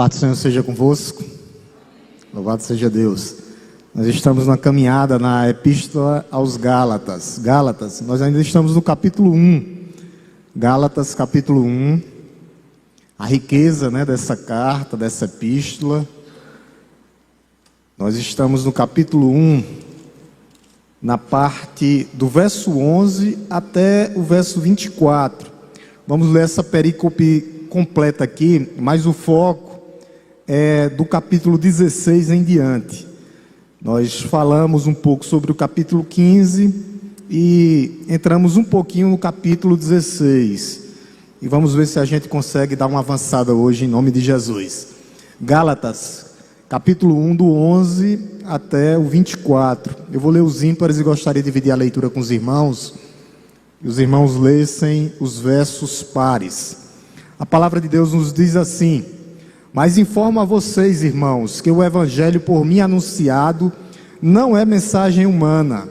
paz do Senhor seja convosco. Louvado seja Deus. Nós estamos na caminhada na Epístola aos Gálatas. Nós ainda estamos no capítulo 1. Gálatas, capítulo 1. A riqueza, dessa carta, dessa epístola. Nós estamos no capítulo 1, na parte do verso 11 até o verso 24. Vamos ler essa perícope completa aqui, mas o foco é do capítulo 16 em diante. Nós falamos um pouco sobre o capítulo 15 e entramos um pouquinho no capítulo 16. E vamos ver se a gente consegue dar uma avançada hoje em nome de Jesus. Gálatas, capítulo 1, do 11 até o 24. Eu vou ler os ímpares e gostaria de dividir a leitura com os irmãos. E os irmãos lessem os versos pares. A palavra de Deus nos diz assim: mas informo a vocês, irmãos, que o evangelho por mim anunciado não é mensagem humana.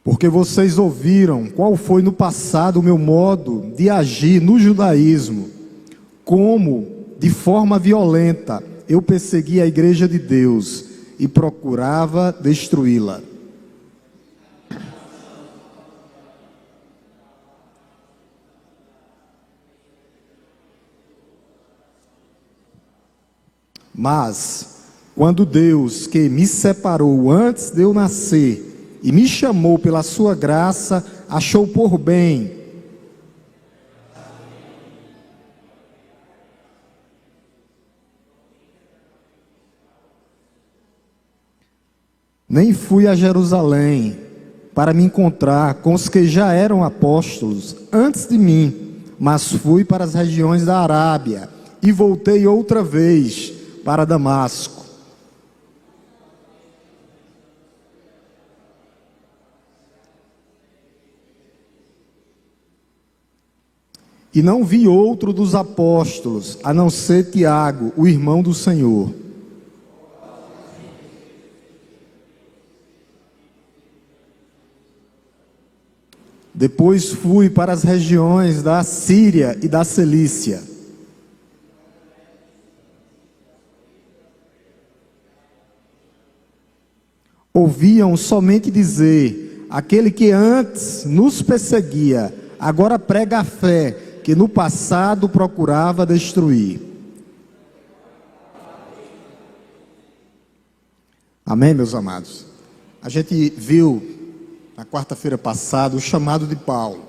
Porque vocês ouviram qual foi no passado o meu modo de agir no judaísmo, como, de forma violenta, eu persegui a igreja de Deus e procurava destruí-la. Mas, quando Deus, que me separou antes de eu nascer e me chamou pela sua graça, achou por bem nem fui a Jerusalém para me encontrar com os que já eram apóstolos antes de mim, mas fui para as regiões da Arábia e voltei outra vez para Damasco. E não vi outro dos apóstolos, a não ser Tiago, o irmão do Senhor. Depois fui para as regiões da Síria e da Cilícia. Ouviam somente dizer: aquele que antes nos perseguia, agora prega a fé que no passado procurava destruir. Amém, meus amados? A gente viu na quarta-feira passada o chamado de Paulo.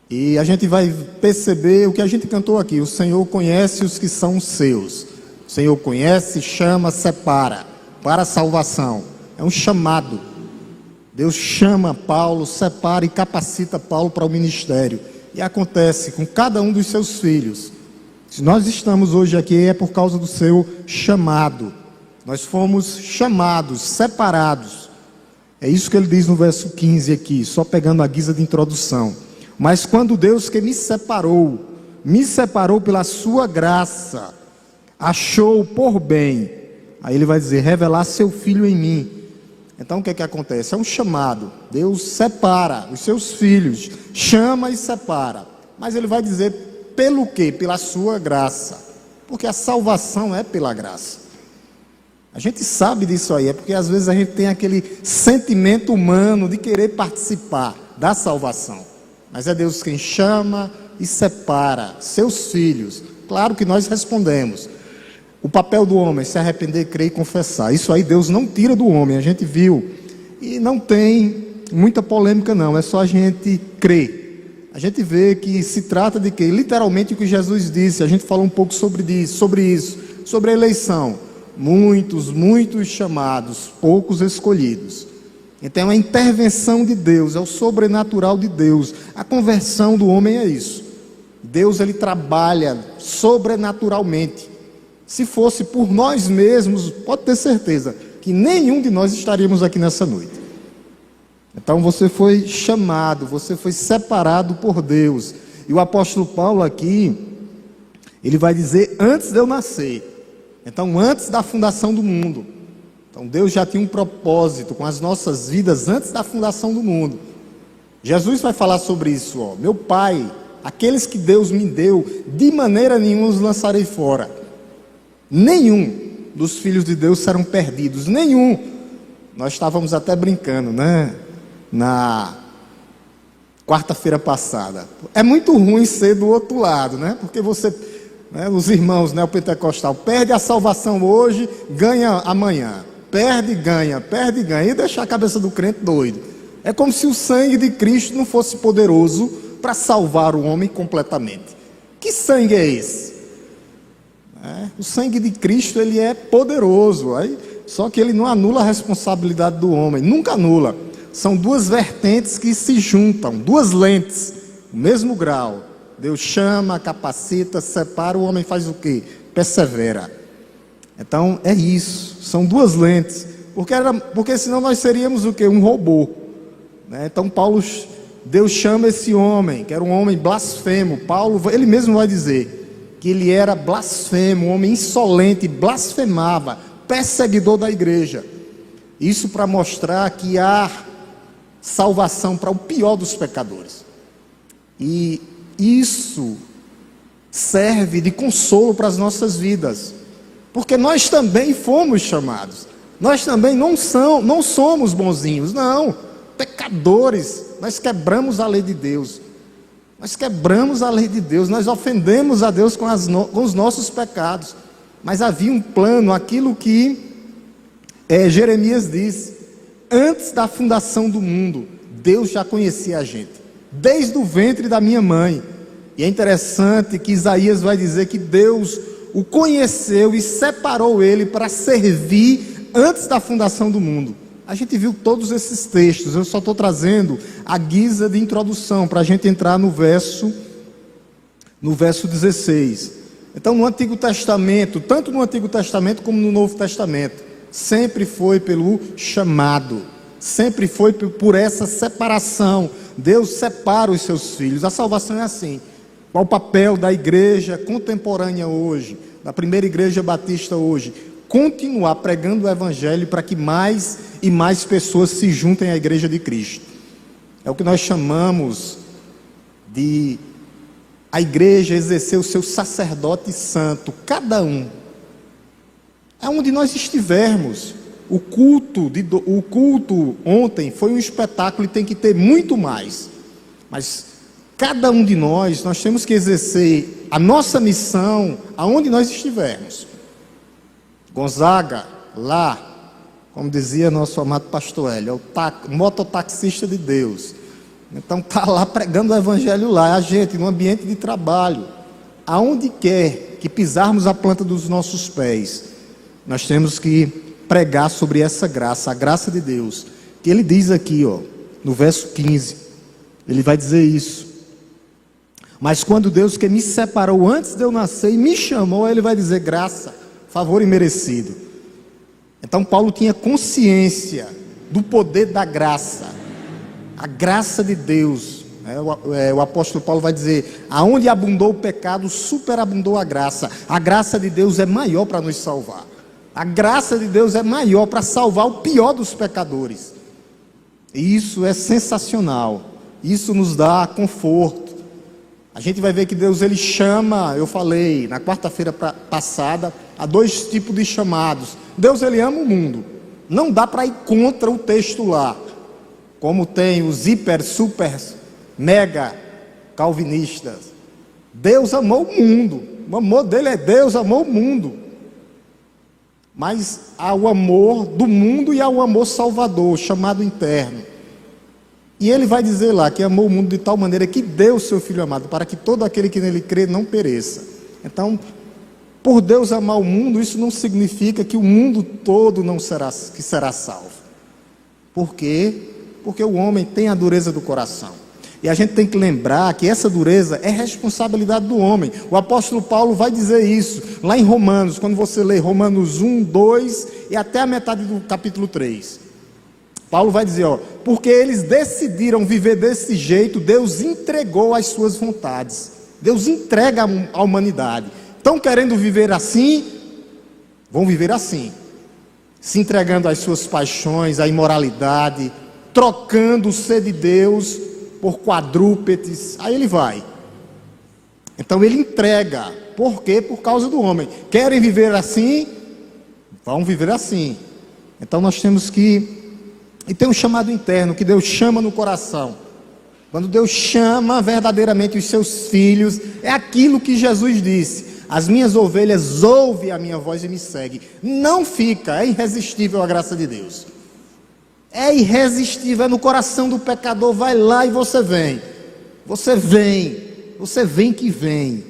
E a gente vai perceber o que a gente cantou aqui: o Senhor conhece os que são seus. O Senhor conhece, chama, separa para a salvação. É um chamado. Deus chama Paulo, separa e capacita Paulo para o ministério. E acontece com cada um dos seus filhos. Se nós estamos hoje aqui é por causa do seu chamado. Nós fomos chamados, separados. É isso que ele diz no verso 15 aqui, só pegando a guisa de introdução. Mas quando Deus que me separou pela sua graça, achou por bem, aí ele vai dizer, revelar seu filho em mim. Então o que é que acontece? É um chamado. Deus separa os seus filhos, chama e separa. Mas ele vai dizer pelo quê? Pela sua graça. Porque a salvação é pela graça. A gente sabe disso aí, é porque às vezes a gente tem aquele sentimento humano de querer participar da salvação. Mas é Deus quem chama e separa seus filhos. Claro que nós respondemos. O papel do homem é se arrepender, crer e confessar. Isso aí Deus não tira do homem, a gente viu. E não tem muita polêmica não, é só a gente crer. A gente vê que se trata de quê? Literalmente o que Jesus disse, a gente falou um pouco sobre isso, sobre a eleição. Muitos chamados, poucos escolhidos. Então é a intervenção de Deus, é o sobrenatural de Deus. A conversão do homem é isso. Deus ele trabalha sobrenaturalmente. Se fosse por nós mesmos, pode ter certeza que nenhum de nós estaríamos aqui nessa noite. Então você foi chamado, você foi separado por Deus. E o apóstolo Paulo aqui, ele vai dizer antes de eu nascer. Então antes da fundação do mundo. Então Deus já tinha um propósito com as nossas vidas antes da fundação do mundo. Jesus vai falar sobre isso, ó. Meu Pai, aqueles que Deus me deu, de maneira nenhuma os lançarei fora. Nenhum dos filhos de Deus serão perdidos, nenhum. Nós estávamos até brincando, né? Na quarta-feira passada. É muito ruim ser do outro lado, né? Porque você, né, os irmãos neopentecostal, perde a salvação hoje, ganha amanhã. Perde, ganha, e deixa a cabeça do crente doido. É como se o sangue de Cristo não fosse poderoso para salvar o homem completamente. Que sangue é esse? O sangue de Cristo, ele é poderoso, só que ele não anula a responsabilidade do homem, nunca anula. São duas vertentes que se juntam, duas lentes, o mesmo grau. Deus chama, capacita, separa, o homem faz o quê? Persevera. Então é isso, são duas lentes, porque senão nós seríamos o quê? Um robô, né? Então Deus chama esse homem, que era um homem blasfemo. Paulo, ele mesmo vai dizer que ele era blasfemo, um homem insolente, blasfemava, perseguidor da igreja. Isso para mostrar que há salvação para o pior dos pecadores. E isso serve de consolo para as nossas vidas, porque nós também fomos chamados. Nós também não somos bonzinhos, não, pecadores. Nós quebramos a lei de Deus. Nós ofendemos a Deus com os nossos pecados. Mas havia um plano, aquilo que Jeremias disse: antes da fundação do mundo, Deus já conhecia a gente, desde o ventre da minha mãe. E é interessante que Isaías vai dizer que Deus o conheceu e separou ele para servir antes da fundação do mundo. A gente viu todos esses textos, eu só estou trazendo a guisa de introdução, para a gente entrar no verso 16. Então, no Antigo Testamento, tanto no Antigo Testamento como no Novo Testamento, sempre foi pelo chamado, sempre foi por essa separação. Deus separa os seus filhos. A salvação é assim. Qual o papel da igreja contemporânea hoje, da primeira igreja batista hoje? Continuar pregando o evangelho para que mais e mais pessoas se juntem à igreja de Cristo. É o que nós chamamos de a igreja exercer o seu sacerdote santo, cada um, aonde nós estivermos. O culto ontem foi um espetáculo e tem que ter muito mais, mas cada um de nós temos que exercer a nossa missão aonde nós estivermos. Gonzaga, lá, como dizia nosso amado pastor Hélio, é o mototaxista de Deus. Então está lá pregando o evangelho lá. A gente, no ambiente de trabalho, aonde quer que pisarmos a planta dos nossos pés, nós temos que pregar sobre essa graça, a graça de Deus, que ele diz aqui, ó, no verso 15, ele vai dizer isso: mas quando Deus, que me separou antes de eu nascer e me chamou, ele vai dizer graça, favor imerecido. Então Paulo tinha consciência do poder da graça, a graça de Deus. O apóstolo Paulo vai dizer: aonde abundou o pecado, superabundou a graça. A graça de Deus é maior para nos salvar. A graça de Deus é maior para salvar o pior dos pecadores. E isso é sensacional. Isso nos dá conforto. A gente vai ver que Deus, ele chama, eu falei na quarta-feira passada, há dois tipos de chamados. Deus, ele ama o mundo. Não dá para ir contra o texto lá, como tem os hiper, super, mega calvinistas. Deus amou o mundo. O amor dele é Deus amou o mundo. Mas há o amor do mundo e há o amor salvador, chamado interno. E ele vai dizer lá que amou o mundo de tal maneira que deu o seu Filho amado, para que todo aquele que nele crê não pereça. Então, por Deus amar o mundo, isso não significa que o mundo todo será salvo. Por quê? Porque o homem tem a dureza do coração. E a gente tem que lembrar que essa dureza é responsabilidade do homem. O apóstolo Paulo vai dizer isso lá em Romanos, quando você lê Romanos 1, 2 e até a metade do capítulo 3. Paulo vai dizer, porque eles decidiram viver desse jeito, Deus entregou as suas vontades. Deus entrega à humanidade. Estão querendo viver assim? Vão viver assim. Se entregando às suas paixões, à imoralidade, trocando o ser de Deus por quadrúpedes, aí ele vai. Então ele entrega. Por quê? Por causa do homem. Querem viver assim? Vão viver assim. Então nós temos que... E tem um chamado interno, que Deus chama no coração. Quando Deus chama verdadeiramente os seus filhos, é aquilo que Jesus disse: as minhas ovelhas ouvem a minha voz e me seguem. Não fica, é irresistível a graça de Deus. É irresistível, é no coração do pecador. Vai lá e você vem. Você vem que vem.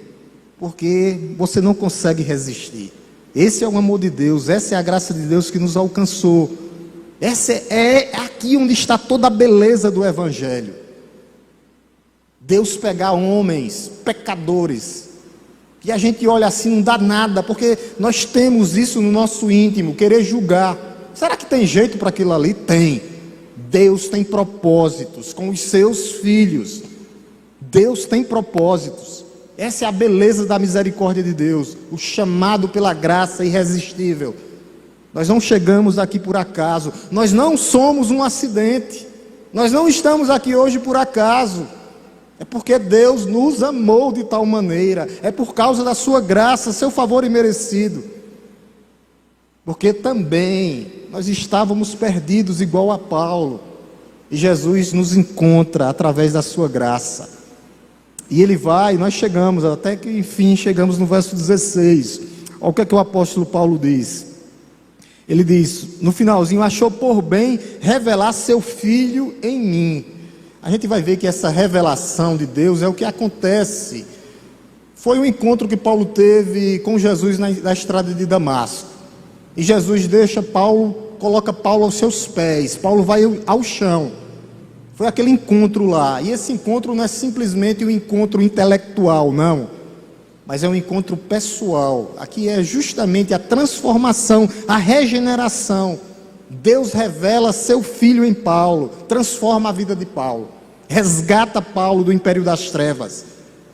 Porque você não consegue resistir. Esse é o amor de Deus, essa é a graça de Deus que nos alcançou. Essa é aqui onde está toda a beleza do Evangelho. Deus pegar homens, pecadores, que a gente olha assim, não dá nada, porque nós temos isso no nosso íntimo, querer julgar. Será que tem jeito para aquilo ali? Tem. Deus tem propósitos com os seus filhos. Deus tem propósitos. Essa é a beleza da misericórdia de Deus, o chamado pela graça irresistível. Nós não chegamos aqui por acaso, nós não somos um acidente, nós não estamos aqui hoje por acaso. É porque Deus nos amou de tal maneira, é por causa da sua graça, seu favor imerecido. Porque também nós estávamos perdidos igual a Paulo, e Jesus nos encontra através da sua graça. E ele vai, nós chegamos, até que enfim chegamos no verso 16. Olha o que é que o apóstolo Paulo diz. Ele diz, no finalzinho: achou por bem revelar seu Filho em mim. A gente vai ver que essa revelação de Deus é o que acontece. Foi um encontro que Paulo teve com Jesus na estrada de Damasco. E Jesus deixa Paulo, coloca Paulo aos seus pés. Paulo vai ao chão. Foi aquele encontro lá. E esse encontro não é simplesmente um encontro intelectual, não. Mas é um encontro pessoal. Aqui é justamente a transformação, a regeneração. Deus revela seu Filho em Paulo, transforma a vida de Paulo, resgata Paulo do império das trevas.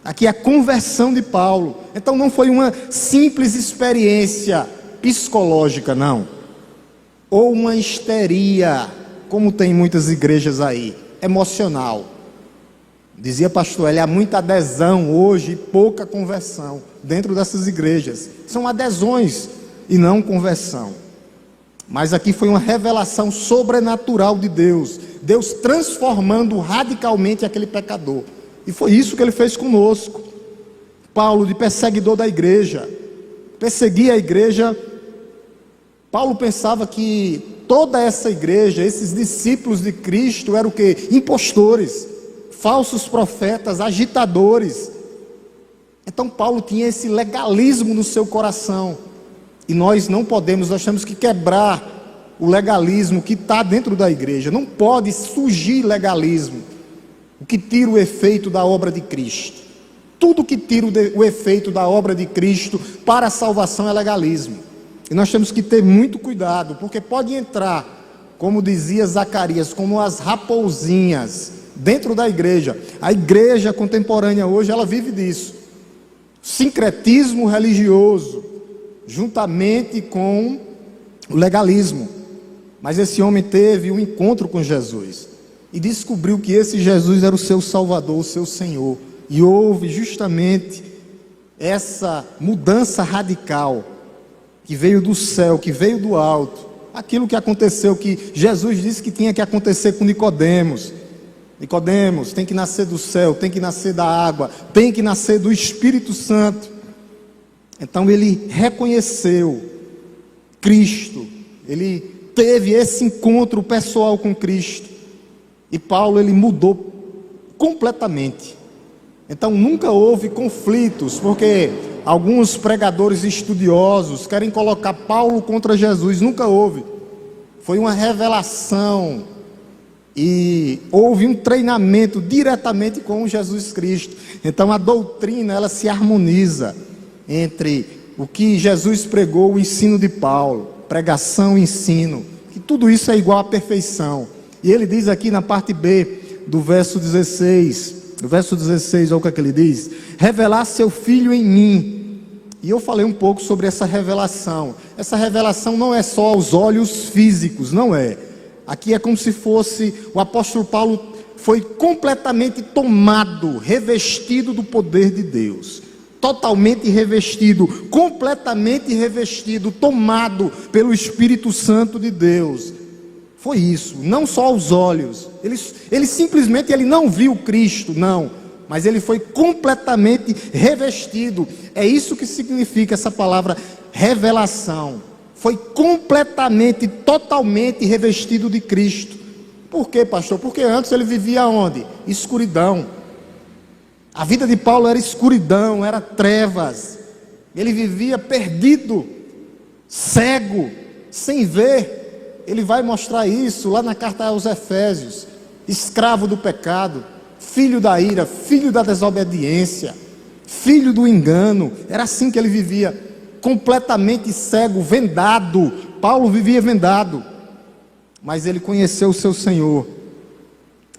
Aqui é a conversão de Paulo. Então não foi uma simples experiência psicológica, não. Ou uma histeria, como tem muitas igrejas aí, emocional. Dizia pastor, há muita adesão hoje e pouca conversão dentro dessas igrejas. São adesões e não conversão. Mas aqui foi uma revelação sobrenatural de Deus. Deus transformando radicalmente aquele pecador. E foi isso que ele fez conosco. Paulo, de perseguidor da igreja, perseguia a igreja. Paulo pensava que toda essa igreja, esses discípulos de Cristo, eram o quê? Impostores, falsos profetas, agitadores. Então Paulo tinha esse legalismo no seu coração. E nós não podemos, nós temos que quebrar o legalismo que está dentro da igreja. Não pode surgir legalismo, o que tira o efeito da obra de Cristo. Tudo que tira o efeito da obra de Cristo para a salvação é legalismo. E nós temos que ter muito cuidado, porque pode entrar, como dizia Zacarias, como as raposinhas dentro da igreja. A igreja contemporânea hoje, ela vive disso. Sincretismo religioso, juntamente com o legalismo. Mas esse homem teve um encontro com Jesus e descobriu que esse Jesus era o seu Salvador, o seu Senhor. E houve justamente essa mudança radical que veio do céu, que veio do alto. Aquilo que aconteceu, que Jesus disse que tinha que acontecer com Nicodemos. Nicodemos, tem que nascer do céu, tem que nascer da água, tem que nascer do Espírito Santo. Então ele reconheceu Cristo, ele teve esse encontro pessoal com Cristo. E Paulo, ele mudou completamente. Então nunca houve conflitos, porque alguns pregadores estudiosos querem colocar Paulo contra Jesus. Nunca houve. Foi uma revelação. E houve um treinamento diretamente com Jesus Cristo. Então a doutrina, ela se harmoniza entre o que Jesus pregou, o ensino de Paulo, pregação e ensino, que tudo isso é igual à perfeição. E ele diz aqui na parte B do verso 16, olha o que ele diz: revelar seu Filho em mim. E eu falei um pouco sobre essa revelação. Essa revelação não é só aos olhos físicos, não é. Aqui é como se fosse o apóstolo Paulo foi completamente tomado, revestido do poder de Deus. Totalmente revestido, completamente revestido, tomado pelo Espírito Santo de Deus. Foi isso, não só aos olhos. Ele simplesmente não viu Cristo, não. Mas ele foi completamente revestido. É isso que significa essa palavra revelação. Foi completamente, totalmente revestido de Cristo. Por quê, pastor? Porque antes ele vivia onde? Escuridão. A vida de Paulo era escuridão, era trevas. Ele vivia perdido, cego, sem ver. Ele vai mostrar isso lá na carta aos Efésios. Escravo do pecado, filho da ira, filho da desobediência, filho do engano. Era assim que ele vivia, completamente cego, vendado. Paulo vivia vendado, mas ele conheceu o seu Senhor.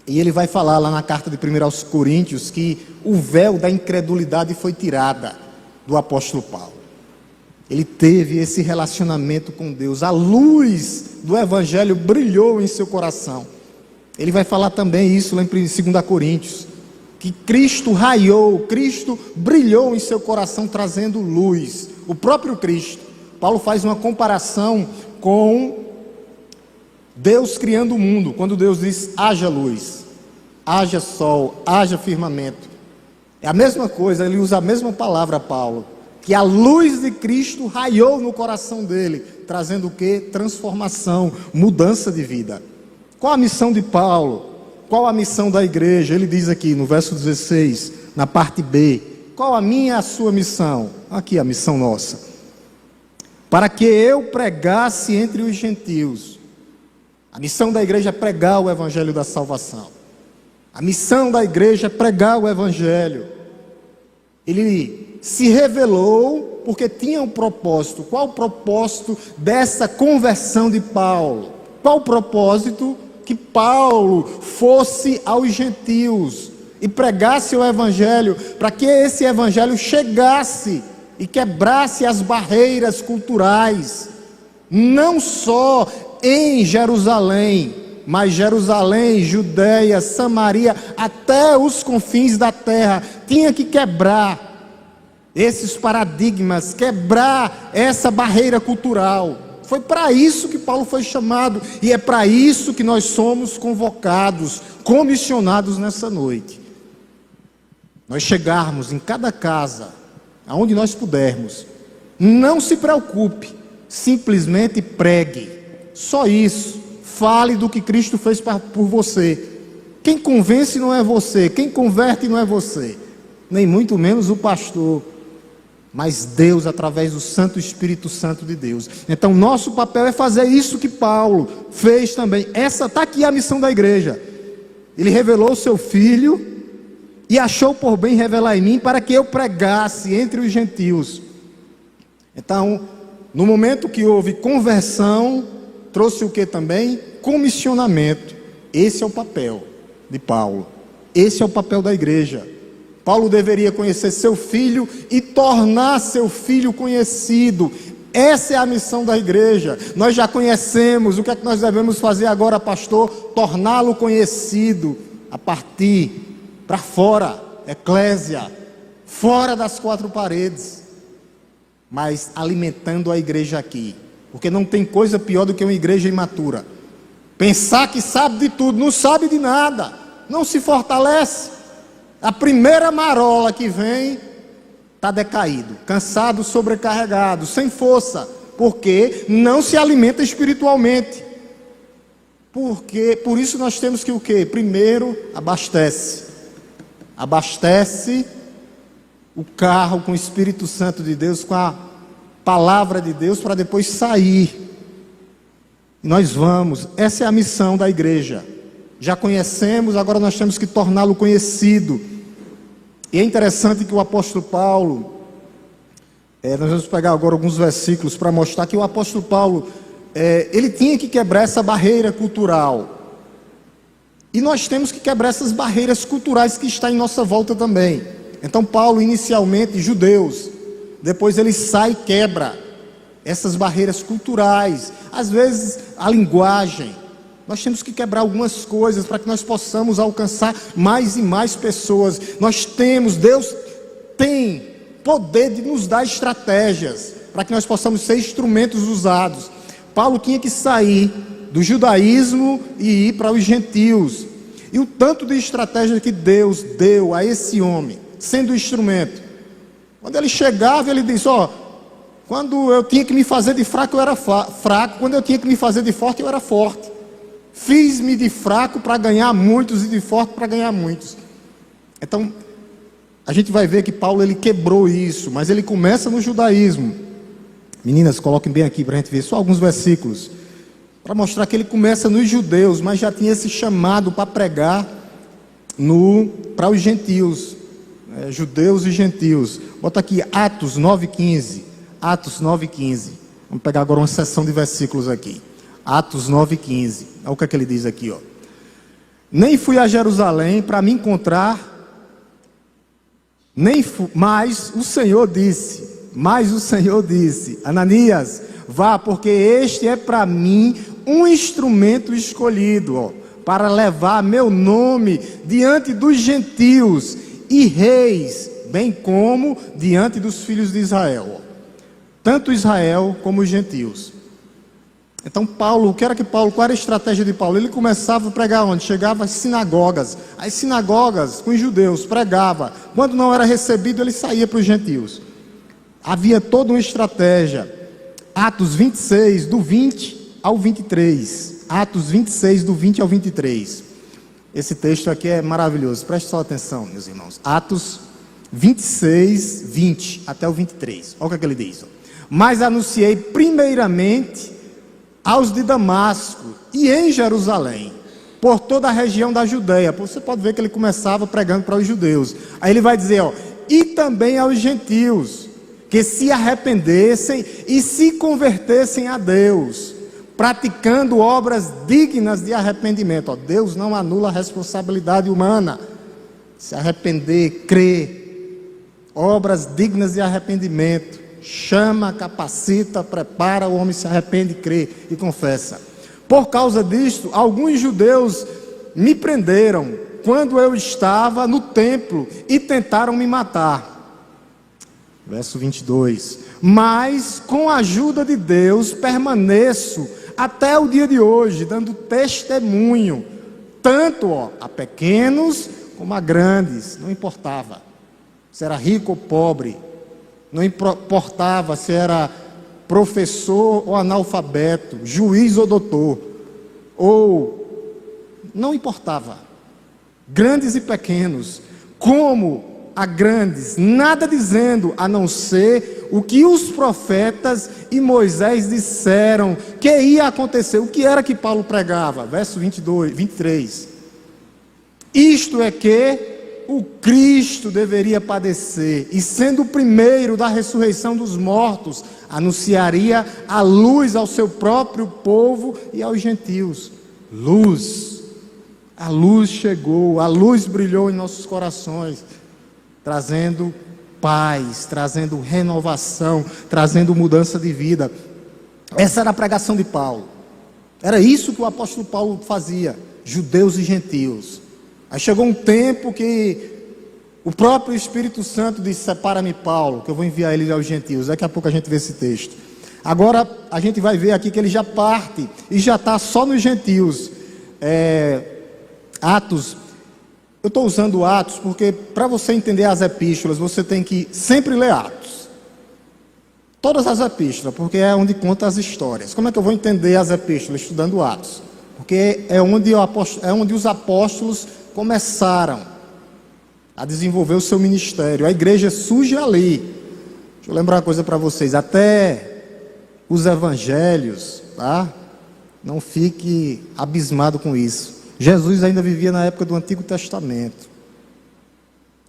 E ele vai falar lá na carta de 1 aos Coríntios que o véu da incredulidade foi tirada do apóstolo Paulo. Ele teve esse relacionamento com Deus, a luz do Evangelho brilhou em seu coração. Ele vai falar também isso lá em 2 Coríntios, que Cristo raiou, Cristo brilhou em seu coração trazendo luz, o próprio Cristo. Paulo faz uma comparação com Deus criando o mundo, quando Deus diz, haja luz, haja sol, haja firmamento. É a mesma coisa, ele usa a mesma palavra, Paulo, que a luz de Cristo raiou no coração dele, trazendo o quê? Transformação, mudança de vida. Qual a missão de Paulo? Qual a missão da igreja? Ele diz aqui no verso 16, na parte B, qual a minha e a sua missão? Aqui a missão nossa. Para que eu pregasse entre os gentios. A missão da igreja é pregar o evangelho da salvação. A missão da igreja é pregar o evangelho. Ele se revelou porque tinha um propósito. Qual o propósito dessa conversão de Paulo? Qual o propósito? Que Paulo fosse aos gentios e pregasse o evangelho, para que esse evangelho chegasse e quebrasse as barreiras culturais, não só em Jerusalém, mas Jerusalém, Judeia, Samaria, até os confins da terra. Tinha que quebrar esses paradigmas, quebrar essa barreira cultural. Foi para isso que Paulo foi chamado, e é para isso que nós somos convocados, comissionados nessa noite. Nós chegarmos em cada casa, aonde nós pudermos. Não se preocupe, simplesmente pregue. Só isso. Fale do que Cristo fez por você. Quem convence não é você, quem converte não é você, nem muito menos o pastor, mas Deus, através do Santo Espírito Santo de Deus. Então nosso papel é fazer isso que Paulo fez também. Essa está aqui a missão da igreja. Ele revelou o seu Filho e achou por bem revelar em mim, para que eu pregasse entre os gentios. Então, no momento que houve conversão, trouxe o que também? Comissionamento. Esse é o papel de Paulo. Esse é o papel da igreja. Paulo deveria conhecer seu filho e tornar seu filho conhecido. Essa é a missão da igreja. Nós já conhecemos. O que é que nós devemos fazer agora, pastor? Torná-lo conhecido a partir para fora, eclésia, fora das quatro paredes, mas alimentando a igreja aqui. Porque não tem coisa pior do que uma igreja imatura. Pensar que sabe de tudo, não sabe de nada, não se fortalece. A primeira marola que vem, está decaído, cansado, sobrecarregado, sem força, porque não se alimenta espiritualmente. Por isso nós temos que o quê? Primeiro, abastece o carro com o Espírito Santo de Deus, com a palavra de Deus, para depois sair. E nós vamos, essa é a missão da igreja. Já conhecemos, agora nós temos que torná-lo conhecido. E é interessante que o apóstolo Paulo, nós vamos pegar agora alguns versículos para mostrar que o apóstolo Paulo, ele tinha que quebrar essa barreira cultural. E nós temos que quebrar essas barreiras culturais que estão em nossa volta também. Então Paulo, inicialmente, judeus, depois ele sai e quebra essas barreiras culturais. Às vezes a linguagem, Nós temos que quebrar algumas coisas para que nós possamos alcançar mais e mais pessoas. Deus tem poder de nos dar estratégias para que nós possamos ser instrumentos usados. Paulo tinha que sair do judaísmo e ir para os gentios. E o tanto de estratégia que Deus deu a esse homem, sendo instrumento. Quando ele chegava, ele disse: quando eu tinha que me fazer de fraco, eu era fraco. Quando eu tinha que me fazer de forte, eu era forte. Fiz-me de fraco para ganhar muitos e de forte para ganhar muitos. Então, a gente vai ver que Paulo ele quebrou isso, mas ele começa no judaísmo. Meninas, coloquem bem aqui para a gente ver só alguns versículos, para mostrar que ele começa nos judeus, mas já tinha esse chamado para pregar para os gentios, judeus e gentios. Bota aqui Atos 9,15. Atos 9,15. Vamos pegar agora uma seção de versículos aqui. Atos 9,15. Olha o que é que ele diz aqui, Nem fui a Jerusalém para me encontrar, mas o Senhor disse, Ananias, vá, porque este é para mim um instrumento escolhido, para levar meu nome diante dos gentios e reis, bem como diante dos filhos de Israel, tanto Israel como os gentios. Então Paulo, qual era a estratégia de Paulo? Ele começava a pregar onde? Chegava às sinagogas, com os judeus, pregava. Quando não era recebido, ele saía para os gentios. Havia toda uma estratégia. Atos 26, do 20 ao 23. Atos 26, do 20 ao 23. Esse texto aqui é maravilhoso, preste só atenção, meus irmãos. Atos 26, 20 até o 23. Olha o que ele diz. Mas anunciei primeiramente aos de Damasco e em Jerusalém, por toda a região da Judeia. Você pode ver que ele começava pregando para os judeus. Aí ele vai dizer, e também aos gentios, que se arrependessem e se convertessem a Deus, praticando obras dignas de arrependimento. Deus não anula a responsabilidade humana. Se arrepender, crer, obras dignas de arrependimento. Chama, capacita, prepara, o homem se arrepende, crê e confessa. Por causa disto, alguns judeus me prenderam quando eu estava no templo e tentaram me matar. Verso 22. Mas com a ajuda de Deus permaneço até o dia de hoje, dando testemunho, tanto a pequenos como a grandes, não importava se era rico ou pobre, não importava se era professor ou analfabeto, juiz ou doutor, não importava, grandes e pequenos, como a grandes, nada dizendo a não ser o que os profetas e Moisés disseram que ia acontecer. O que era que Paulo pregava? Verso 23. Isto é que o Cristo deveria padecer, e sendo o primeiro da ressurreição dos mortos, anunciaria a luz ao seu próprio povo e aos gentios. A luz chegou, a luz brilhou em nossos corações, trazendo paz, trazendo renovação, trazendo mudança de vida. Essa era a pregação de Paulo, era isso que o apóstolo Paulo fazia, judeus e gentios. Aí chegou um tempo que o próprio Espírito Santo disse: separa-me, Paulo, que eu vou enviar ele aos gentios. Daqui a pouco a gente vê esse texto. Agora a gente vai ver aqui que ele já parte e já está só nos gentios. Atos, eu estou usando Atos porque para você entender as epístolas você tem que sempre ler Atos, todas as epístolas, porque é onde conta as histórias. Como é que eu vou entender as epístolas? Estudando Atos, porque é onde os apóstolos começaram a desenvolver o seu ministério. A igreja surge ali. Deixa eu lembrar uma coisa para vocês, até os evangelhos, tá? Não fique abismado com isso. Jesus ainda vivia na época do Antigo Testamento.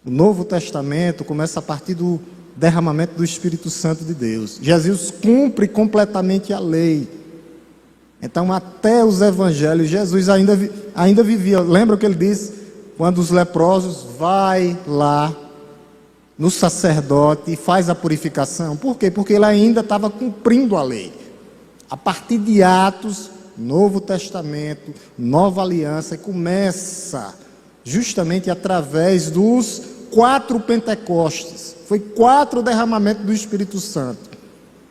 O Novo Testamento começa a partir do derramamento do Espírito Santo de Deus. Jesus cumpre completamente a lei. Então, até os evangelhos, Jesus ainda vivia. Lembra o que ele disse? Quando os leprosos, vai lá no sacerdote e faz a purificação. Por quê? Porque ele ainda estava cumprindo a lei. A partir de Atos, Novo Testamento, nova aliança, e começa justamente através dos 4 Pentecostes. Foi 4 derramamentos do Espírito Santo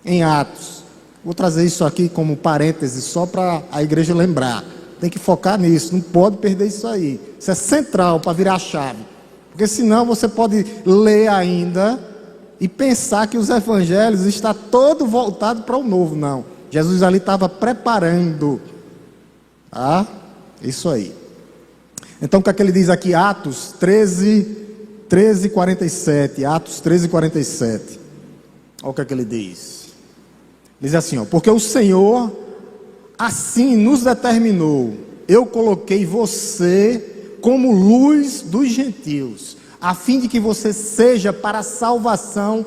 em Atos. Vou trazer isso aqui como parêntese, só para a igreja lembrar. Tem que focar nisso, não pode perder isso aí. Isso é central para virar a chave. Porque senão você pode ler ainda e pensar que os evangelhos estão todo voltado para o novo. Não, Jesus ali estava preparando. Isso aí. Então o que é que ele diz aqui? Atos 13, 47. Atos 13, 47. Olha o que é que ele diz. Diz assim, porque o Senhor assim nos determinou. Eu coloquei você como luz dos gentios, a fim de que você seja para a salvação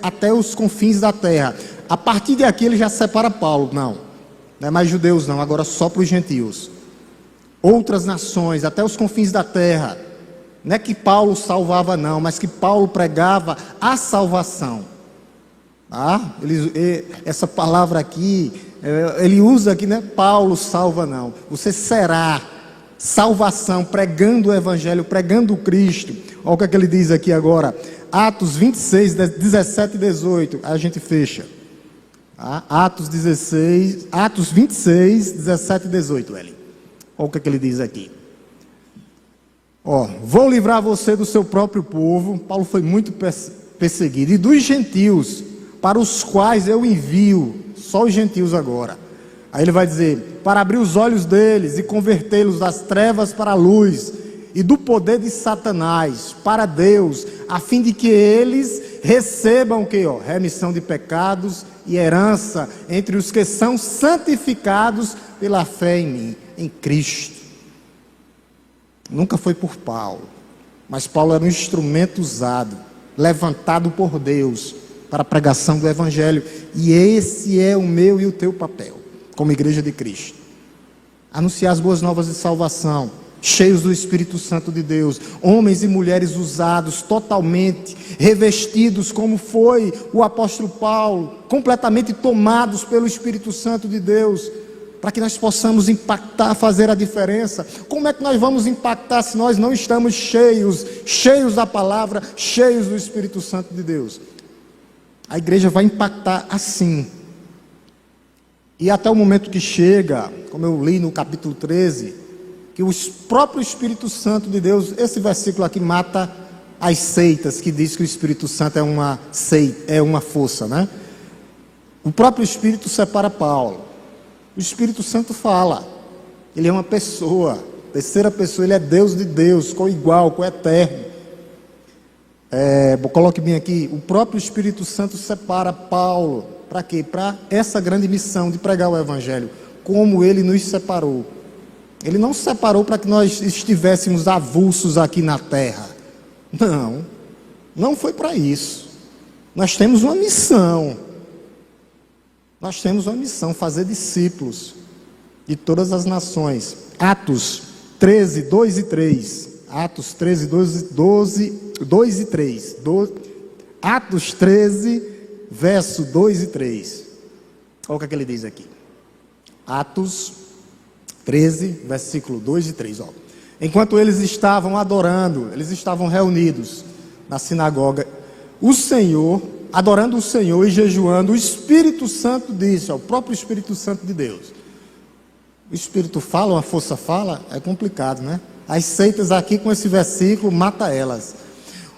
até os confins da terra. A partir de aqui ele já separa Paulo. Não é mais judeus não, agora só para os gentios. Outras nações, até os confins da terra. Não é que Paulo salvava não, mas que Paulo pregava a salvação. Essa palavra aqui, ele usa aqui, né? Paulo salva não. Você será salvação, pregando o Evangelho, pregando o Cristo. Olha o que é que ele diz aqui agora. Atos 26, 17 e 18. Aí a gente fecha. Atos 26, Atos 26, 17 e 18, Eli. Olha o que é que ele diz aqui. Vou livrar você do seu próprio povo. Paulo foi muito perseguido. E dos gentios, para os quais eu envio, só os gentios agora. Aí ele vai dizer, para abrir os olhos deles e convertê-los das trevas para a luz, e do poder de Satanás para Deus, a fim de que eles recebam o quê? Remissão de pecados e herança entre os que são santificados pela fé em mim, em Cristo. Nunca foi por Paulo, mas Paulo era um instrumento usado, levantado por Deus para a pregação do Evangelho, e esse é o meu e o teu papel, como igreja de Cristo. Anunciar as boas novas de salvação, cheios do Espírito Santo de Deus, homens e mulheres usados totalmente, revestidos como foi o apóstolo Paulo, completamente tomados pelo Espírito Santo de Deus, para que nós possamos impactar, fazer a diferença. Como é que nós vamos impactar se nós não estamos cheios da palavra, cheios do Espírito Santo de Deus? A igreja vai impactar assim. E até o momento que chega, como eu li no capítulo 13, que o próprio Espírito Santo de Deus, esse versículo aqui mata as seitas, que diz que o Espírito Santo é uma seita, é uma força, né? O próprio Espírito separa Paulo. O Espírito Santo fala. Ele é uma pessoa, terceira pessoa, ele é Deus de Deus, co-igual, co-eterno. Coloque bem aqui, o próprio Espírito Santo separa Paulo. Para quê? Para essa grande missão de pregar o Evangelho, como ele nos separou. Ele não separou para que nós estivéssemos avulsos aqui na terra. Não foi para isso. Nós temos uma missão. Nós temos uma missão, fazer discípulos de todas as nações. Atos 13, 2 e 3. Atos 13, 2 e 3. Atos 13, verso 2 e 3. Olha o que ele diz aqui. Atos 13, versículo 2 e 3. Enquanto eles estavam adorando, eles estavam reunidos na sinagoga, adorando o Senhor e jejuando, o Espírito Santo disse, o próprio Espírito Santo de Deus. O Espírito fala, uma força fala, é complicado, né? As seitas aqui com esse versículo, mata elas.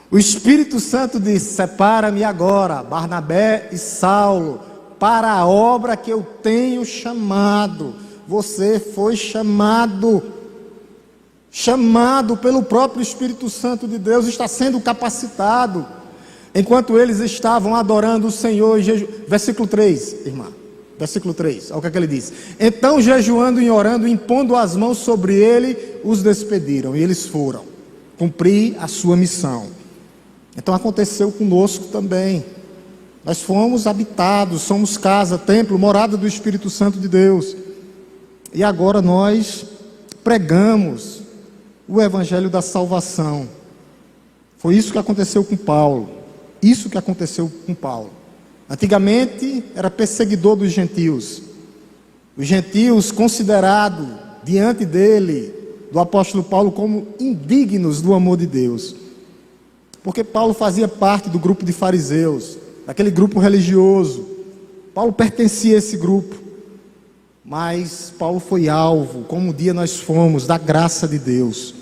O Espírito Santo disse, separa-me agora, Barnabé e Saulo, para a obra que eu tenho chamado. Você foi chamado pelo próprio Espírito Santo de Deus, está sendo capacitado. Enquanto eles estavam adorando o Senhor, versículo 3, irmã, versículo 3, olha o que ele diz. Então, jejuando e orando, impondo as mãos sobre ele, os despediram, e eles foram cumprir a sua missão. Então aconteceu conosco também. Nós fomos habitados, somos casa, templo, morada do Espírito Santo de Deus. E agora nós pregamos o Evangelho da salvação. Foi isso que aconteceu com Paulo. Isso que aconteceu com Paulo. Antigamente era perseguidor dos gentios. Os gentios considerados diante dele, do apóstolo Paulo, como indignos do amor de Deus. Porque Paulo fazia parte do grupo de fariseus, daquele grupo religioso. Paulo pertencia a esse grupo. Mas Paulo foi alvo, como um dia nós fomos, da graça de Deus.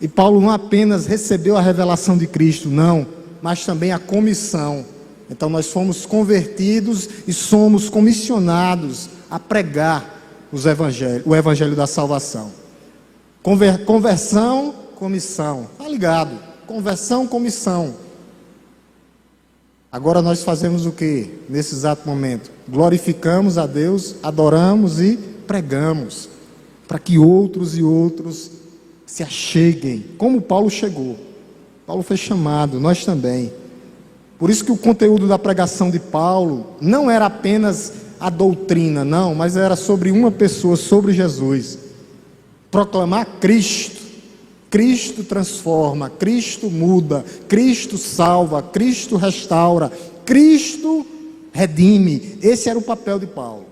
E Paulo não apenas recebeu a revelação de Cristo, não, mas também a comissão. Então nós fomos convertidos e somos comissionados a pregar o evangelho da salvação. Conversão, comissão. Está ligado? Conversão, comissão. Agora nós fazemos o que nesse exato momento? Glorificamos a Deus, adoramos e pregamos, para que outros e outros se acheguem, como Paulo chegou. Paulo foi chamado, nós também. Por isso que o conteúdo da pregação de Paulo não era apenas a doutrina, não, mas era sobre uma pessoa, sobre Jesus. Proclamar Cristo. Cristo transforma, Cristo muda, Cristo salva, Cristo restaura, Cristo redime. Esse era o papel de Paulo.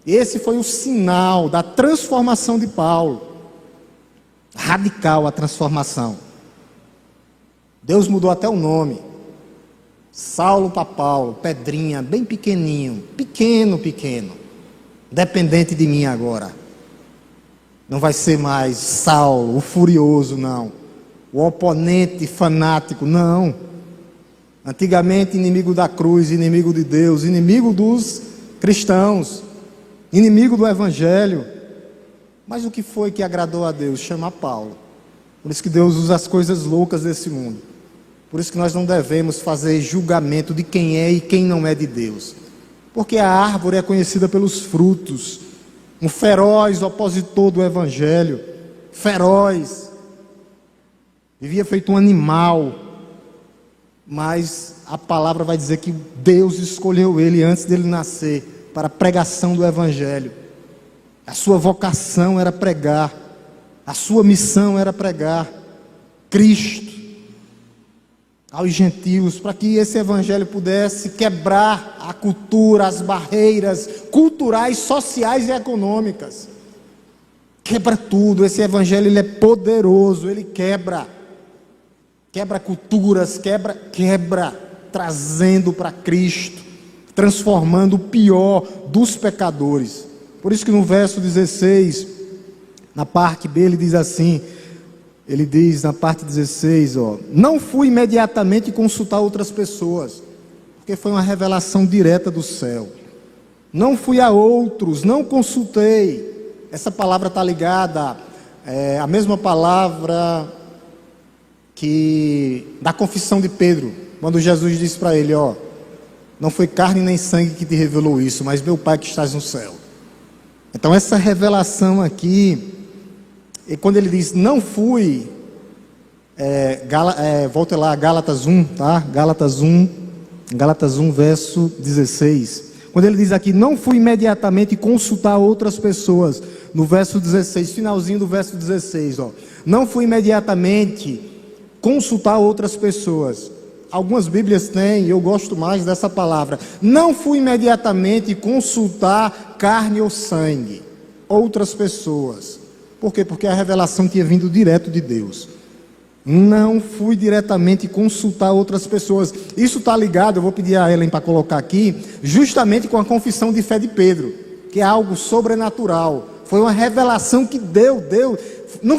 Esse foi o sinal da transformação de Paulo. Radical a transformação. Deus mudou até o nome. Saulo para Paulo, pedrinha, bem pequenininho, pequeno, dependente de mim agora. Não vai ser mais Saulo, o furioso, não. O oponente fanático, não. Antigamente inimigo da cruz, inimigo de Deus, inimigo dos cristãos, inimigo do evangelho. Mas o que foi que agradou a Deus? Chamar Paulo. Por isso que Deus usa as coisas loucas desse mundo. Por isso que nós não devemos fazer julgamento de quem é e quem não é de Deus. Porque a árvore é conhecida pelos frutos. Um feroz opositor do evangelho, feroz, vivia feito um animal, mas a palavra vai dizer que Deus escolheu ele antes dele nascer, para a pregação do evangelho. A sua vocação era pregar, a sua missão era pregar Cristo aos gentios, para que esse evangelho pudesse quebrar a cultura, as barreiras culturais, sociais e econômicas. Quebra tudo. Esse evangelho, ele é poderoso, ele quebra culturas, quebra, trazendo para Cristo, transformando o pior dos pecadores. Por isso que no verso 16, na parte B, ele diz assim, ele diz na parte 16, não fui imediatamente consultar outras pessoas, porque foi uma revelação direta do céu. Não fui a outros, não consultei. Essa palavra está ligada à mesma palavra que da confissão de Pedro, quando Jesus disse para ele, não foi carne nem sangue que te revelou isso, mas meu Pai que estás no céu. Então essa revelação aqui, e quando ele diz, não fui, volta lá, Gálatas 1, tá? Gálatas 1, verso 16. Quando ele diz aqui, não fui imediatamente consultar outras pessoas, no verso 16, finalzinho do verso 16, não fui imediatamente consultar outras pessoas. Algumas Bíblias têm, e eu gosto mais dessa palavra, não fui imediatamente consultar carne ou sangue, outras pessoas. Por quê? Porque a revelação tinha vindo direto de Deus. Não fui diretamente consultar outras pessoas. Isso está ligado, eu vou pedir a Ellen para colocar aqui, justamente com a confissão de fé de Pedro, que é algo sobrenatural. Foi uma revelação que Deus. Não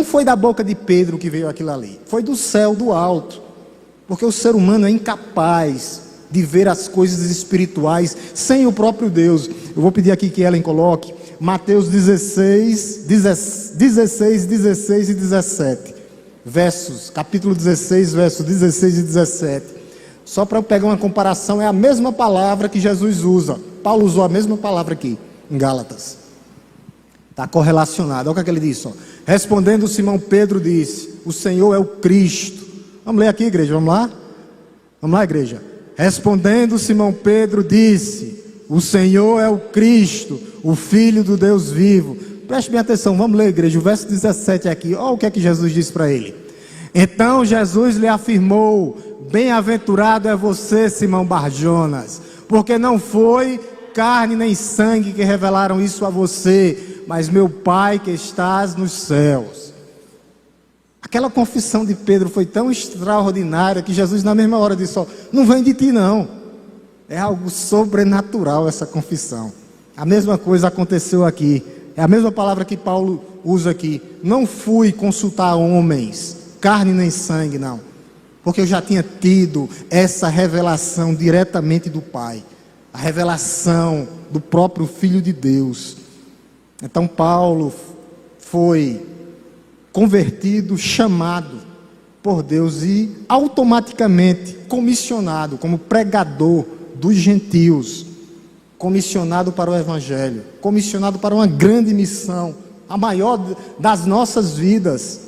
foi da boca de Pedro que veio aquilo ali. Foi do céu, do alto. Porque o ser humano é incapaz de ver as coisas espirituais sem o próprio Deus. Eu vou pedir aqui que Ellen coloque Mateus 16 e 17. Capítulo 16, versos 16 e 17. Só para eu pegar uma comparação, é a mesma palavra que Jesus usa. Paulo usou a mesma palavra aqui, em Gálatas. Está correlacionado. Olha o que ele disse. Respondendo Simão Pedro disse, o Senhor é o Cristo. Vamos ler aqui, igreja, vamos lá? Vamos lá, igreja. Respondendo Simão Pedro disse, o Senhor é o Cristo, o Filho do Deus vivo. Preste bem atenção, vamos ler, igreja, o verso 17 aqui, olha o que é que Jesus disse para ele. Então Jesus lhe afirmou, bem-aventurado é você, Simão Barjonas, porque não foi carne nem sangue que revelaram isso a você, mas meu Pai que estás nos céus. Aquela confissão de Pedro foi tão extraordinária que Jesus na mesma hora disse: ó, não vem de ti não. É algo sobrenatural essa confissão. A mesma coisa aconteceu aqui. É a mesma palavra que Paulo usa aqui. Não fui consultar homens, carne nem sangue, não. Porque eu já tinha tido essa revelação diretamente do Pai. A revelação do próprio Filho de Deus. Então Paulo foi convertido, chamado por Deus e automaticamente comissionado como pregador dos gentios, comissionado para o Evangelho, comissionado para uma grande missão, a maior das nossas vidas.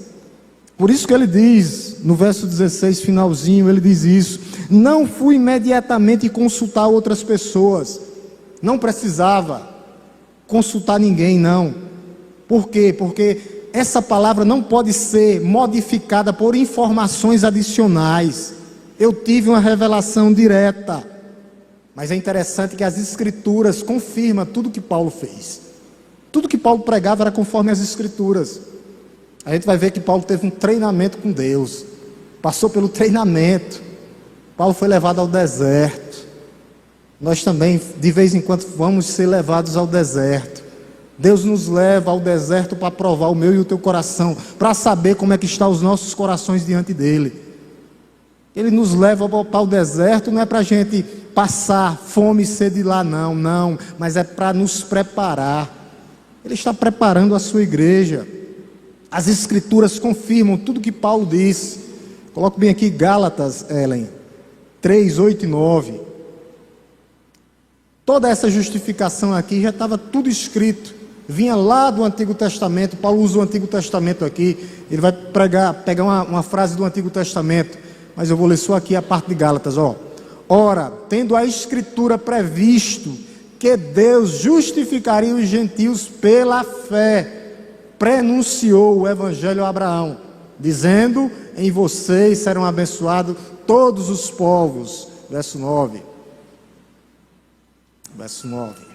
Por isso que ele diz, no verso 16, finalzinho, ele diz isso: não fui imediatamente consultar outras pessoas, não precisava consultar ninguém, não. Por quê? Porque essa palavra não pode ser modificada por informações adicionais. Eu tive uma revelação direta. Mas é interessante que as Escrituras confirmam tudo que Paulo fez. Tudo que Paulo pregava era conforme as Escrituras. A gente vai ver que Paulo teve um treinamento com Deus. Passou pelo treinamento. Paulo foi levado ao deserto. Nós também, de vez em quando, vamos ser levados ao deserto. Deus nos leva ao deserto para provar o meu e o teu coração, para saber como é que estão os nossos corações diante dele. Ele nos leva para o deserto, não é para a gente passar fome e sede lá, não, mas é para nos preparar. Ele está preparando a sua igreja. As Escrituras confirmam tudo que Paulo disse. Coloque bem aqui Gálatas, Ellen, 3, 8 e 9. Toda essa justificação aqui já estava tudo escrito. Vinha lá do Antigo Testamento. Paulo usa o Antigo Testamento aqui. Ele vai pegar uma frase do Antigo Testamento, mas eu vou ler só aqui a parte de Gálatas, ó. Ora, tendo a Escritura previsto que Deus justificaria os gentios pela fé, prenunciou o Evangelho a Abraão, dizendo: em vocês serão abençoados todos os povos. Verso 9. Verso 9.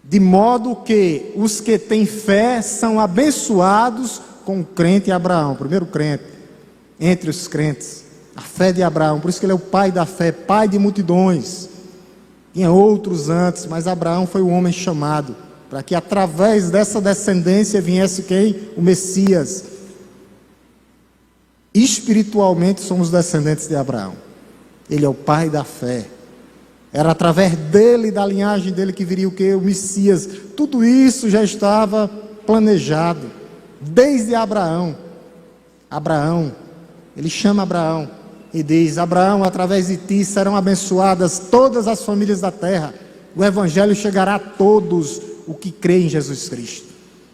De modo que os que têm fé são abençoados com o crente Abraão, o primeiro crente entre os crentes, a fé de Abraão. Por isso que ele é o pai da fé, pai de multidões. Tinha outros antes, mas Abraão foi o homem chamado para que através dessa descendência viesse quem? O Messias. Espiritualmente somos descendentes de Abraão. Ele é o pai da fé. Era através dele, da linhagem dele, que viria o quê? O Messias. Tudo isso já estava planejado desde Abraão. Abraão, ele chama Abraão e diz: Abraão, através de ti serão abençoadas todas as famílias da terra. O Evangelho chegará a todos o que crê em Jesus Cristo.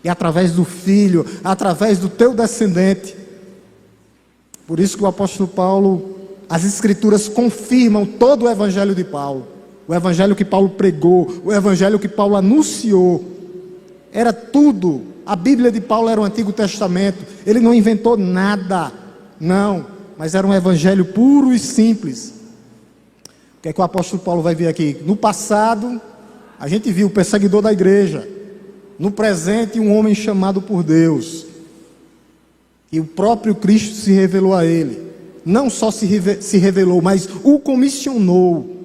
E através do Filho, através do teu descendente. Por isso que o apóstolo Paulo, as Escrituras confirmam todo o Evangelho de Paulo. O Evangelho que Paulo pregou, o Evangelho que Paulo anunciou. Era tudo. A Bíblia de Paulo era o Antigo Testamento. Ele não inventou nada, não. Mas era um Evangelho puro e simples. O que é que o apóstolo Paulo vai ver aqui? No passado, a gente viu o perseguidor da igreja. No presente, um homem chamado por Deus. E o próprio Cristo se revelou a ele. Não só se revelou, mas o comissionou.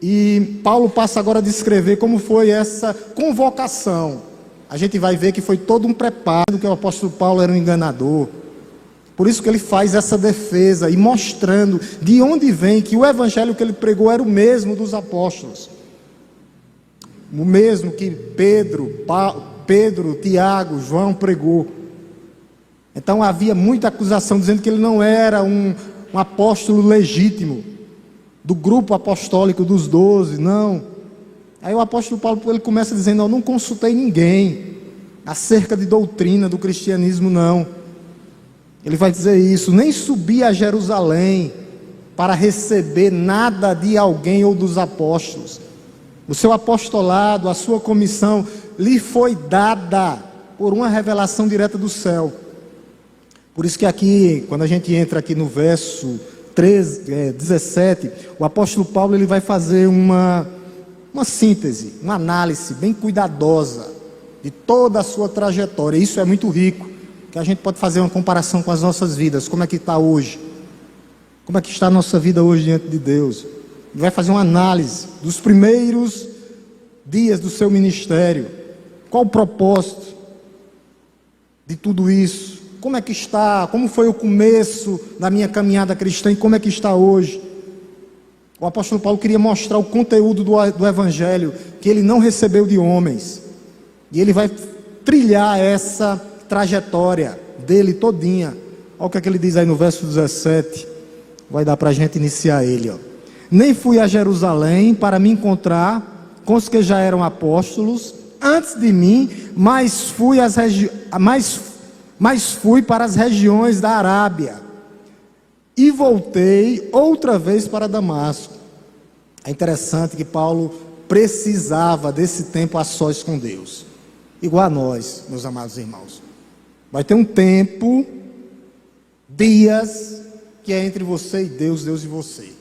E Paulo passa agora a descrever como foi essa convocação. A gente vai ver que foi todo um preparo, que o apóstolo Paulo era um enganador. Por isso que ele faz essa defesa e mostrando de onde vem que o evangelho que ele pregou era o mesmo dos apóstolos. O mesmo que Pedro, Tiago, João pregou. Então havia muita acusação dizendo que ele não era um apóstolo legítimo, do grupo apostólico dos 12, não. Aí o apóstolo Paulo ele começa dizendo: eu não consultei ninguém acerca de doutrina do cristianismo, não. Ele vai dizer isso: nem subi a Jerusalém para receber nada de alguém ou dos apóstolos. O seu apostolado, a sua comissão lhe foi dada por uma revelação direta do céu. Por isso que aqui, quando a gente entra aqui no verso 17, o apóstolo Paulo ele vai fazer uma uma síntese, uma análise bem cuidadosa de toda a sua trajetória. Isso é muito rico, que a gente pode fazer uma comparação com as nossas vidas. Como é que está hoje? Como é que está a nossa vida hoje diante de Deus? Ele vai fazer uma análise dos primeiros dias do seu ministério. Qual o propósito de tudo isso? Como é que está? Como foi o começo da minha caminhada cristã e como é que está hoje? O apóstolo Paulo queria mostrar o conteúdo do Evangelho, que ele não recebeu de homens. E ele vai trilhar essa trajetória dele todinha. Olha o que é que ele diz aí no verso 17. Vai dar para a gente iniciar ele. Ó. Nem fui a Jerusalém para me encontrar com os que já eram apóstolos antes de mim, mas fui para as regiões da Arábia e voltei outra vez para Damasco. É interessante que Paulo precisava desse tempo a sós com Deus, igual a nós, meus amados irmãos. Vai ter um tempo, dias, que é entre você e Deus, Deus e você.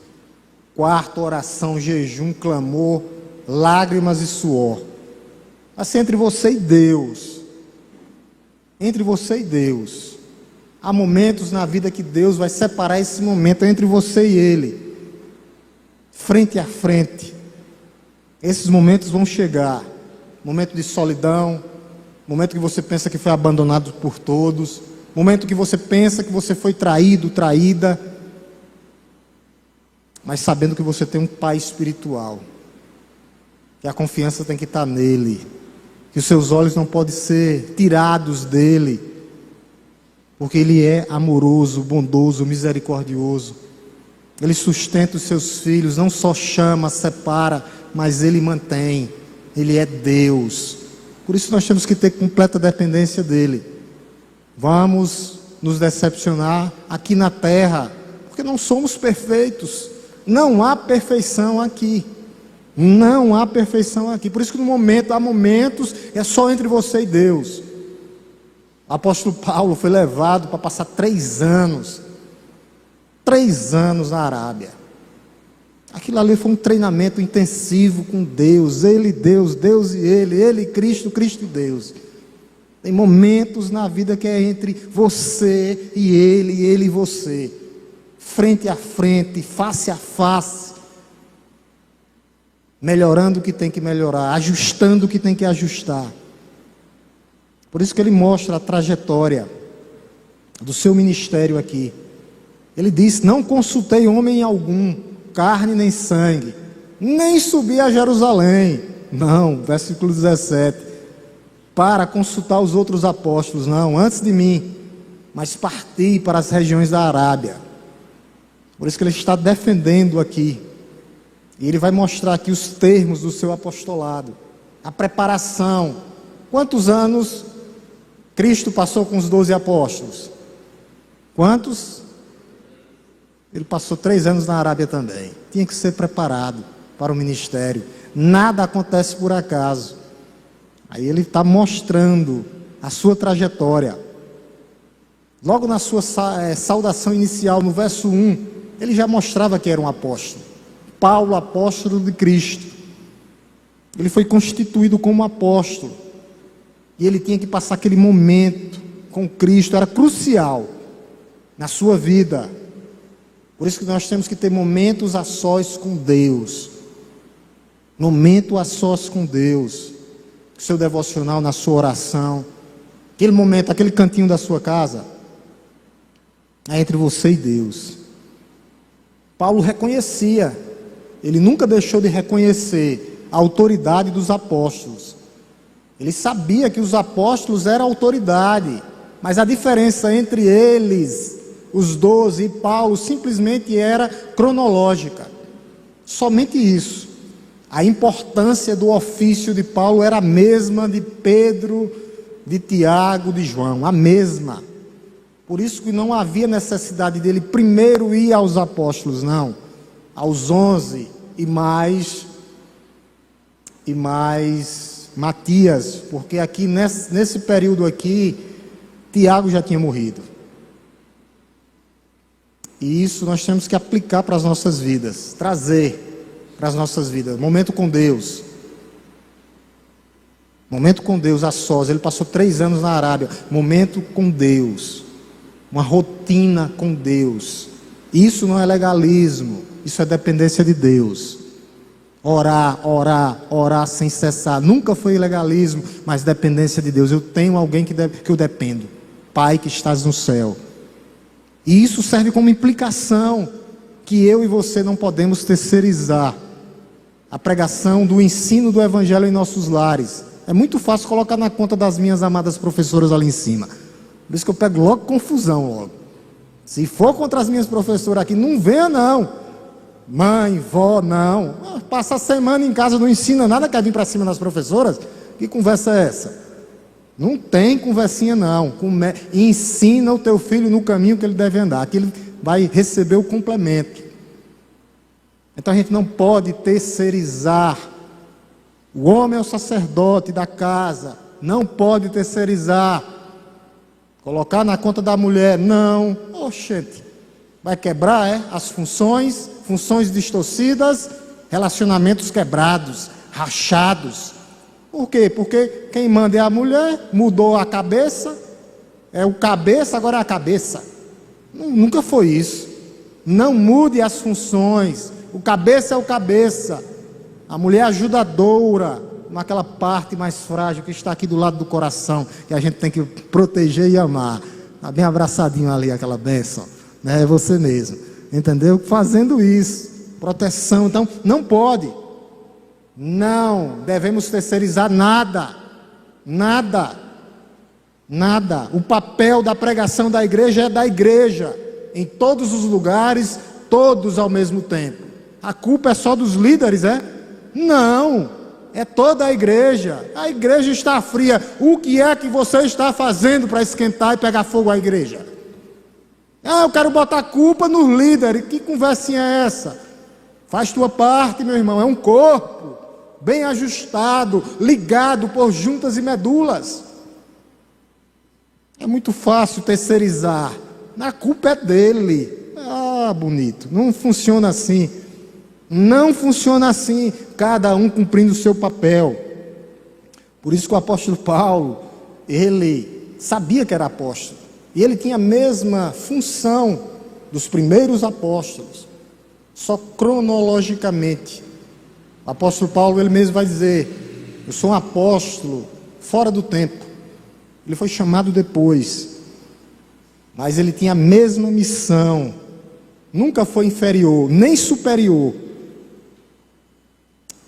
Quarto, oração, jejum, clamor, lágrimas e suor. Assim, entre você e Deus. Entre você e Deus. Há momentos na vida que Deus vai separar esse momento entre você e Ele. Frente a frente. Esses momentos vão chegar. Momento de solidão. Momento que você pensa que foi abandonado por todos. Momento que você pensa que você foi traído, traída. Mas sabendo que você tem um Pai espiritual. Que a confiança tem que estar nele. Que os seus olhos não podem ser tirados dele. Porque ele é amoroso, bondoso, misericordioso. Ele sustenta os seus filhos, não só chama, separa, mas ele mantém. Ele é Deus. Por isso nós temos que ter completa dependência dele. Vamos nos decepcionar aqui na terra, porque não somos perfeitos. Não há perfeição aqui. Não há perfeição aqui. Por isso que há momentos, é só entre você e Deus. O apóstolo Paulo foi levado para passar 3 anos. 3 anos na Arábia. Aquilo ali foi um treinamento intensivo com Deus. Ele e Deus, Deus e ele e Cristo, Cristo e Deus. Tem momentos na vida que é entre você e ele e você. Frente a frente, face a face. Melhorando o que tem que melhorar, ajustando o que tem que ajustar. Por isso que ele mostra a trajetória do seu ministério aqui. Ele diz: não consultei homem algum, carne nem sangue, nem subi a Jerusalém. Não, versículo 17. Para consultar os outros apóstolos, não, antes de mim, mas parti para as regiões da Arábia. Por isso que ele está defendendo aqui. E ele vai mostrar aqui os termos do seu apostolado, a preparação. Quantos anos Cristo passou com os 12 apóstolos? Quantos? Ele passou 3 anos na Arábia também. Tinha que ser preparado para o ministério. Nada acontece por acaso. Aí ele está mostrando a sua trajetória. Logo na sua saudação inicial, no verso 1, ele já mostrava que era um apóstolo. Paulo, apóstolo de Cristo. Ele foi constituído como apóstolo. E ele tinha que passar aquele momento com Cristo. Era crucial na sua vida. Por isso que nós temos que ter momentos a sós com Deus. Momento a sós com Deus. Seu devocional, na sua oração. Aquele momento, aquele cantinho da sua casa. É entre você e Deus. Paulo reconhecia. Ele nunca deixou de reconhecer a autoridade dos apóstolos. Ele sabia que os apóstolos eram autoridade, mas a diferença entre eles, os 12 e Paulo, simplesmente era cronológica. Somente isso. A importância do ofício de Paulo era a mesma de Pedro, de Tiago, de João, a mesma. Por isso que não havia necessidade dele primeiro ir aos apóstolos, não. Aos 11 e mais Matias, porque aqui nesse período aqui, Tiago já tinha morrido. E isso nós temos que aplicar para as nossas vidas, trazer para as nossas vidas. Momento com Deus. Momento com Deus a sós. Ele passou 3 anos na Arábia. Momento com Deus. Uma rotina com Deus. Isso não é legalismo. Isso é dependência de Deus. Orar, orar, orar sem cessar. Nunca foi legalismo, mas dependência de Deus. Eu tenho alguém que eu dependo. Pai que estás no céu. E isso serve como implicação que eu e você não podemos terceirizar a pregação do ensino do Evangelho em nossos lares. É muito fácil colocar na conta das minhas amadas professoras ali em cima. Por isso que eu pego logo confusão logo. Se for contra as minhas professoras aqui, não venha não. Mãe, vó, não. Passa a semana em casa, não ensina nada, quer vir para cima das professoras? Que conversa é essa? Não tem conversinha não. Ensina o teu filho no caminho que ele deve andar, que ele vai receber o complemento. Então a gente não pode terceirizar. O homem é o sacerdote da casa, não pode terceirizar. Colocar na conta da mulher, não. Oxente, vai quebrar as funções distorcidas, relacionamentos quebrados, rachados. Por quê? Porque quem manda é a mulher, mudou a cabeça, é o cabeça, agora é a cabeça. Nunca foi isso. Não mude as funções. O cabeça é o cabeça. A mulher é ajudadora naquela parte mais frágil que está aqui do lado do coração, que a gente tem que proteger e amar. Está bem abraçadinho ali aquela bênção, né? É você mesmo, entendeu? Fazendo isso, proteção. Então, não pode. Não devemos terceirizar nada. Nada. Nada. O papel da pregação da igreja é da igreja, em todos os lugares, todos ao mesmo tempo. A culpa é só dos líderes, é? Não, é toda a igreja. A igreja está fria. O que é que você está fazendo para esquentar e pegar fogo à igreja? Eu quero botar a culpa nos líderes. Que conversinha é essa? Faz tua parte, meu irmão. É um corpo bem ajustado, ligado por juntas e medulas. É muito fácil terceirizar. A culpa é dele. Bonito. Não funciona assim. Não funciona assim. Cada um cumprindo o seu papel. Por isso que o apóstolo Paulo, ele sabia que era apóstolo. E ele tinha a mesma função dos primeiros apóstolos. Só cronologicamente. O apóstolo Paulo, ele mesmo vai dizer: eu sou um apóstolo fora do tempo. Ele foi chamado depois. Mas ele tinha a mesma missão. Nunca foi inferior, nem superior.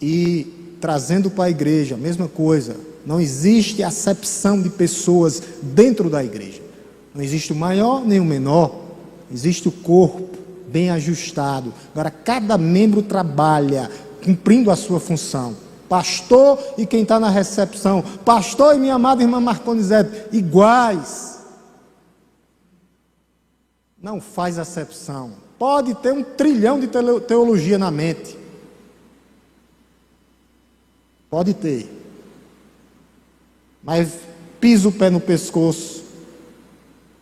E trazendo para a igreja, a mesma coisa. Não existe acepção de pessoas dentro da igreja. Não existe o maior nem o menor. Existe o corpo bem ajustado. Agora, cada membro trabalha cumprindo a sua função. Pastor e quem está na recepção. Pastor e minha amada irmã Marconizete, iguais. Não faz acepção. Pode ter 1 trilhão de teologia na mente. Pode ter. Mas pisa o pé no pescoço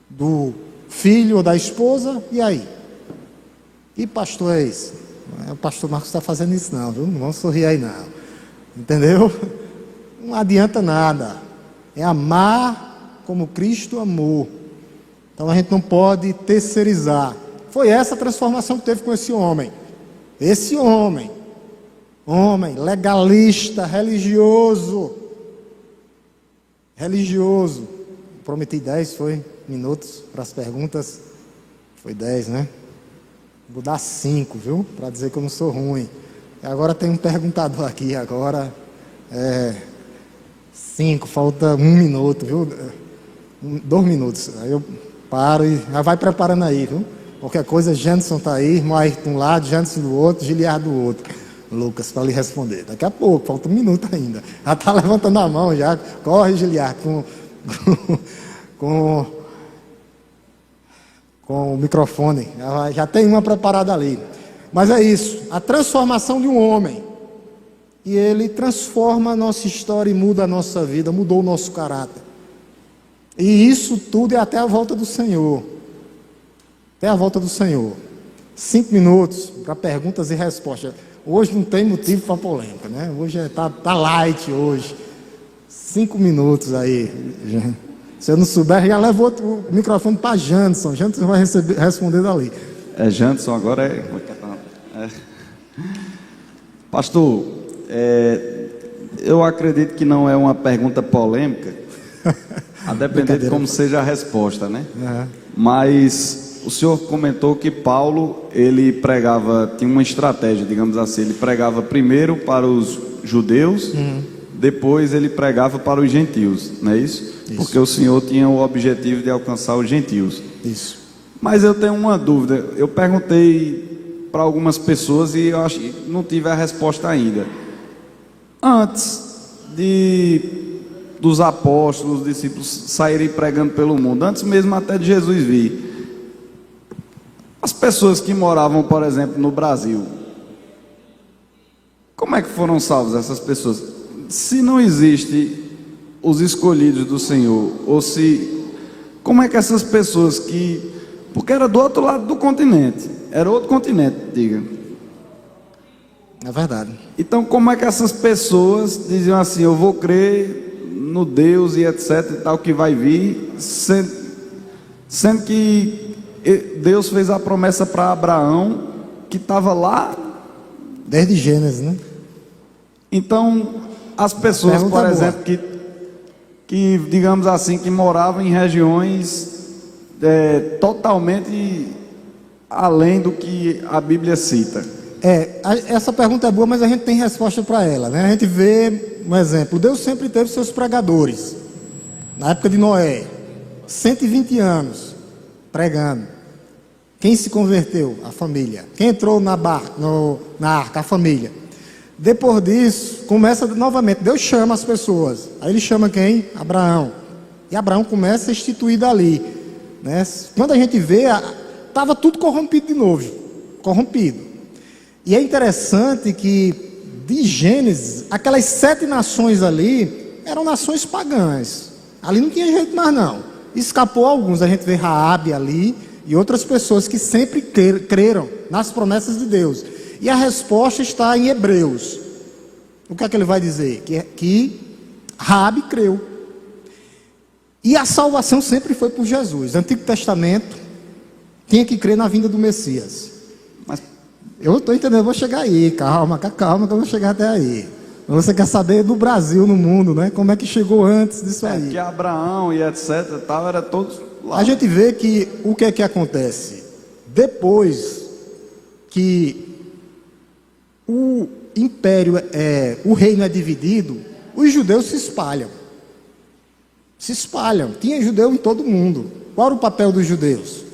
do filho ou da esposa, e aí? Que pastor é esse? O pastor Marcos está fazendo isso não, viu? Não vamos sorrir aí não. Entendeu? Não adianta nada. É amar como Cristo amou. Então a gente não pode terceirizar. Foi essa a transformação que teve com esse homem. Esse homem legalista, religioso. Prometi 10, minutos para as perguntas. Foi 10, né? Vou dar 5, viu? Para dizer que eu não sou ruim. E agora tem um perguntador aqui, agora 5, falta 1 minuto, viu? 2 minutos. Aí eu paro e já vai preparando aí, viu? Qualquer coisa, Janderson está aí, irmão Ayrton de um lado, Janderson do outro, Giliard do outro. Lucas, para lhe responder. Daqui a pouco, falta 1 minuto ainda. Já está levantando a mão, já. Corre, Giliard, com o microfone. Já tem uma preparada ali. Mas é isso, a transformação de um homem. E ele transforma a nossa história e muda a nossa vida, mudou o nosso caráter. E isso tudo é até a volta do Senhor. Até a volta do Senhor. 5 minutos para perguntas e respostas. Hoje não tem motivo para polêmica, né? Hoje tá light hoje. 5 minutos aí. Se eu não souber, já levou o microfone para Janderson. Janderson vai responder dali. Janderson agora Pastor, eu acredito que não é uma pergunta polêmica, a depender de como seja a resposta, né? Uhum. Mas o senhor comentou que Paulo, ele pregava, tinha uma estratégia, digamos assim, ele pregava primeiro para os judeus, depois ele pregava para os gentios, não é isso? Porque o senhor tinha o objetivo de alcançar os gentios. Isso. Mas eu tenho uma dúvida, eu perguntei para algumas pessoas e eu acho que não tive a resposta ainda. Antes dos apóstolos, dos discípulos saírem pregando pelo mundo, antes mesmo até de Jesus vir, as pessoas que moravam, por exemplo, no Brasil, como é que foram salvas essas pessoas? Se não existe os escolhidos do Senhor, como é que essas pessoas porque era do outro lado do continente, era outro continente, diga. É verdade. Então, como é que essas pessoas diziam assim, eu vou crer no Deus e etc e tal que vai vir, sendo que Deus fez a promessa para Abraão, que estava lá desde Gênesis, né? Então, as pessoas, por exemplo, que digamos assim, que moravam em regiões totalmente além do que a Bíblia cita. Essa pergunta é boa, mas a gente tem resposta para ela, né? A gente vê um exemplo. Deus sempre teve seus pregadores. Na época de Noé, 120 anos pregando. Quem se converteu? A família. Quem entrou na arca? A família. Depois disso, começa novamente. Deus chama as pessoas. Aí ele chama quem? Abraão. E Abraão começa a instituir dali, né? Quando a gente vê, estava tudo corrompido de novo. Corrompido. E é interessante que, de Gênesis, aquelas 7 nações ali eram nações pagãs. Ali não tinha jeito mais não. Escapou alguns. A gente vê Raabe ali e outras pessoas que sempre creram nas promessas de Deus. E a resposta está em Hebreus. O que é que ele vai dizer? Que Raabe creu. E a salvação sempre foi por Jesus. Antigo Testamento tinha que crer na vinda do Messias. Mas eu estou entendendo, eu vou chegar aí. Calma que eu vou chegar até aí. Você quer saber do Brasil, no mundo, né? Como é que chegou antes disso aí? Que Abraão e etc e tal, era todos lá. A gente vê que o que é que acontece? Depois que o império, o reino é dividido, os judeus se espalham. Se espalham. Tinha judeu em todo o mundo. Qual era o papel dos judeus?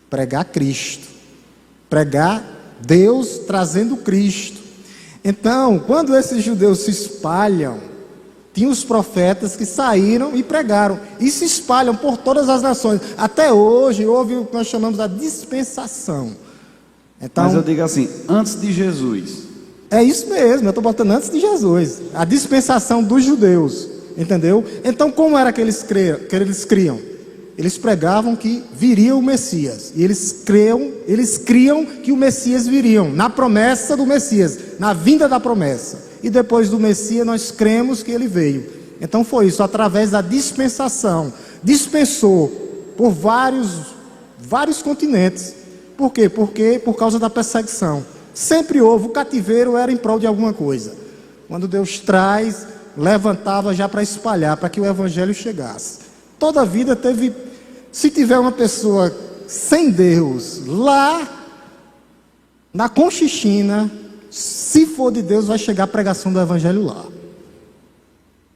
Pregar Cristo. Pregar Deus trazendo Cristo. Então, quando esses judeus se espalham, tinha os profetas que saíram e pregaram. E se espalham por todas as nações. Até hoje houve o que nós chamamos da dispensação. Então, mas eu digo assim, antes de Jesus. É isso mesmo, eu estou botando antes de Jesus. A dispensação dos judeus, entendeu? Então, como era que eles criam? Eles pregavam que viria o Messias. E eles criam que o Messias viria, na promessa do Messias, na vinda da promessa. E depois do Messias nós cremos que ele veio. Então foi isso, através da dispensação. Dispensou por vários continentes. Por quê? Porque por causa da perseguição. Sempre houve, o cativeiro era em prol de alguma coisa. Quando Deus traz, levantava já para espalhar, para que o evangelho chegasse. Toda a vida teve, se tiver uma pessoa sem Deus lá na Conchichina, se for de Deus, vai chegar a pregação do evangelho lá.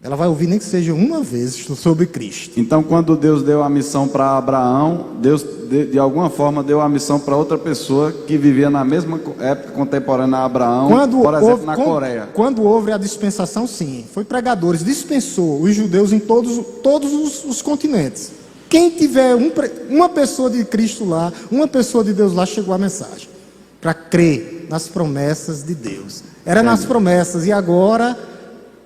Ela vai ouvir nem que seja uma vez sobre Cristo. Então, quando Deus deu a missão para Abraão, Deus de alguma forma deu a missão para outra pessoa que vivia na mesma época contemporânea a Abraão, por exemplo, na Coreia. Quando houve a dispensação, sim. Foi pregadores, dispensou os judeus em todos os continentes. Quem tiver uma pessoa de Cristo lá, uma pessoa de Deus lá, chegou a mensagem. Para crer nas promessas de Deus. Era nas promessas e agora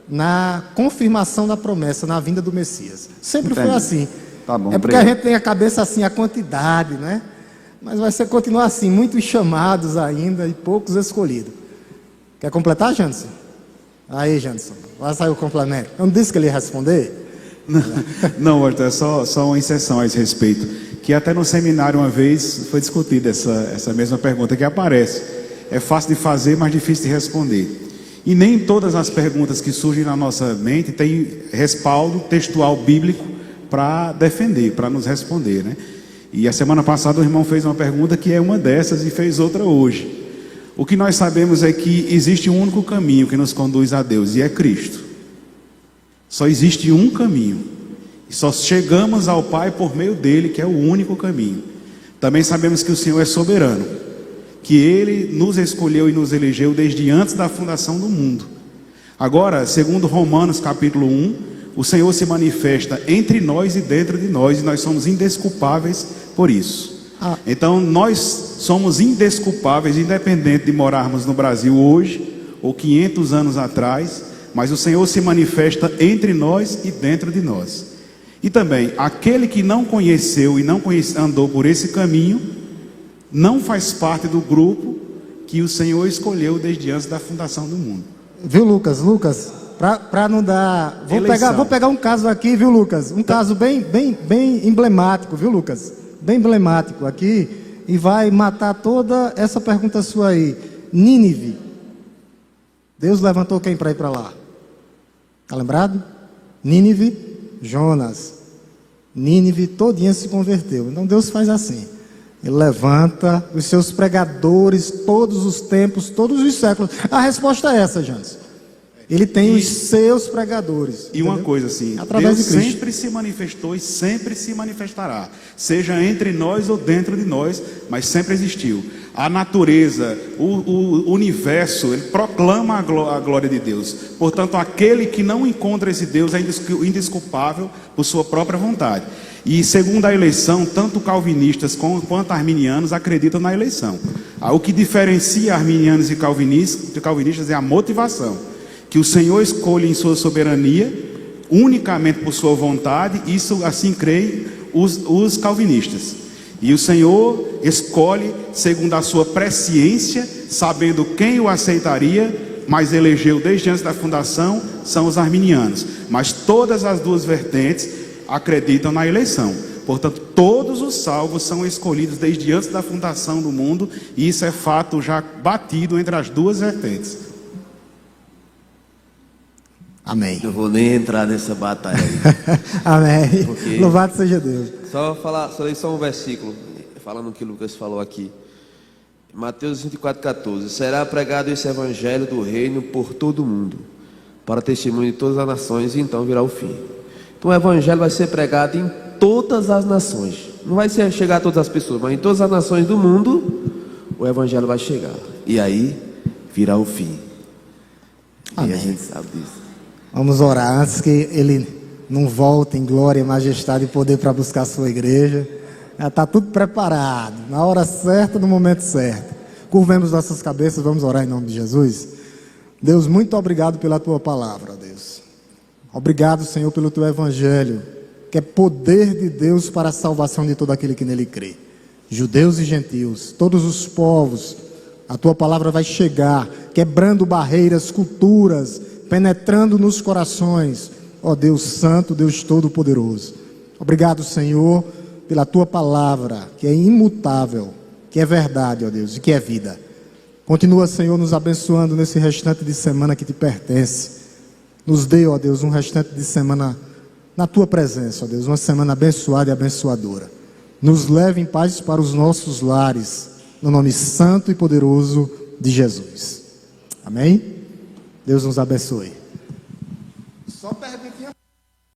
na confirmação da promessa, na vinda do Messias. Sempre foi assim. Tá bom, é porque a gente tem a cabeça assim, a quantidade, né? Mas vai continuar assim, muitos chamados ainda e poucos escolhidos. Quer completar, Jansen? Aí, Jansen, vai sair o complemento. Eu não disse que ele ia responder? Não, Walter, é só uma inserção a esse respeito. Que até no seminário uma vez foi discutida essa mesma pergunta que aparece. É fácil de fazer, mas difícil de responder. E nem todas as perguntas que surgem na nossa mente têm respaldo textual bíblico para defender, para nos responder, né? E a semana passada o irmão fez uma pergunta que é uma dessas e fez outra hoje. O que nós sabemos é que existe um único caminho que nos conduz a Deus, e é Cristo. Só existe um caminho. E só chegamos ao Pai por meio dele, que é o único caminho. Também sabemos que o Senhor é soberano, que Ele nos escolheu e nos elegeu desde antes da fundação do mundo. Agora, segundo Romanos capítulo 1, o Senhor se manifesta entre nós e dentro de nós, e nós somos indesculpáveis por isso. Então nós somos indesculpáveis, independente de morarmos no Brasil hoje, ou 500 anos atrás, mas o Senhor se manifesta entre nós e dentro de nós. E também, aquele que não conheceu e não andou por esse caminho, não faz parte do grupo que o Senhor escolheu desde antes da fundação do mundo. Viu, Lucas? Para não dar... Vou pegar um caso aqui, viu, Lucas? Um caso bem emblemático, viu, Lucas? Bem emblemático aqui, e vai matar toda essa pergunta sua aí. Nínive. Deus levantou quem para ir para lá? Está lembrado? Nínive, Jonas. Nínive todinha se converteu. Então Deus faz assim. Ele levanta os seus pregadores todos os tempos, todos os séculos. A resposta é essa, Jansen. Ele tem os seus pregadores. E uma coisa assim, através Deus de Cristo sempre se manifestou e sempre se manifestará. Seja entre nós ou dentro de nós, mas sempre existiu. A natureza, o universo, ele proclama a glória de Deus. Portanto, aquele que não encontra esse Deus é indesculpável por sua própria vontade. E segundo a eleição, tanto calvinistas quanto arminianos acreditam na eleição. O que diferencia arminianos e calvinistas é a motivação. Que o Senhor escolhe em sua soberania, unicamente por sua vontade. Isso assim creem os calvinistas. E o Senhor escolhe segundo a sua presciência, sabendo quem o aceitaria, mas elegeu desde antes da fundação, são os arminianos. Mas todas as duas vertentes acreditam na eleição. Portanto, todos os salvos são escolhidos desde antes da fundação do mundo, e isso é fato já batido entre as duas vertentes. Amém. Não vou nem entrar nessa batalha aí. Amém. Porque... Louvado seja Deus. Só ler só um versículo, falando o que o Lucas falou aqui. Mateus 24:14. Será pregado esse evangelho do reino por todo o mundo, para testemunho de todas as nações, e então virá o fim. Então o evangelho vai ser pregado em todas as nações. Não vai chegar a todas as pessoas, mas em todas as nações do mundo, o evangelho vai chegar. E aí virá o fim. Amém. E a gente sabe disso. Vamos orar antes que ele não volte em glória, majestade e poder para buscar a sua igreja. Já está tudo preparado, na hora certa, no momento certo. Curvemos nossas cabeças, vamos orar em nome de Jesus. Deus, muito obrigado pela tua palavra, Deus. Obrigado, Senhor, pelo teu evangelho, que é poder de Deus para a salvação de todo aquele que nele crê. Judeus e gentios, todos os povos, a tua palavra vai chegar, quebrando barreiras, culturas, penetrando nos corações, ó Deus Santo, Deus Todo-Poderoso. Obrigado, Senhor, pela tua palavra, que é imutável, que é verdade, ó Deus, e que é vida. Continua, Senhor, nos abençoando nesse restante de semana que te pertence. Nos dê, ó Deus, um restante de semana na tua presença, ó Deus, uma semana abençoada e abençoadora. Nos leve em paz para os nossos lares, no nome santo e poderoso de Jesus. Amém? Deus nos abençoe. Só perguntinha.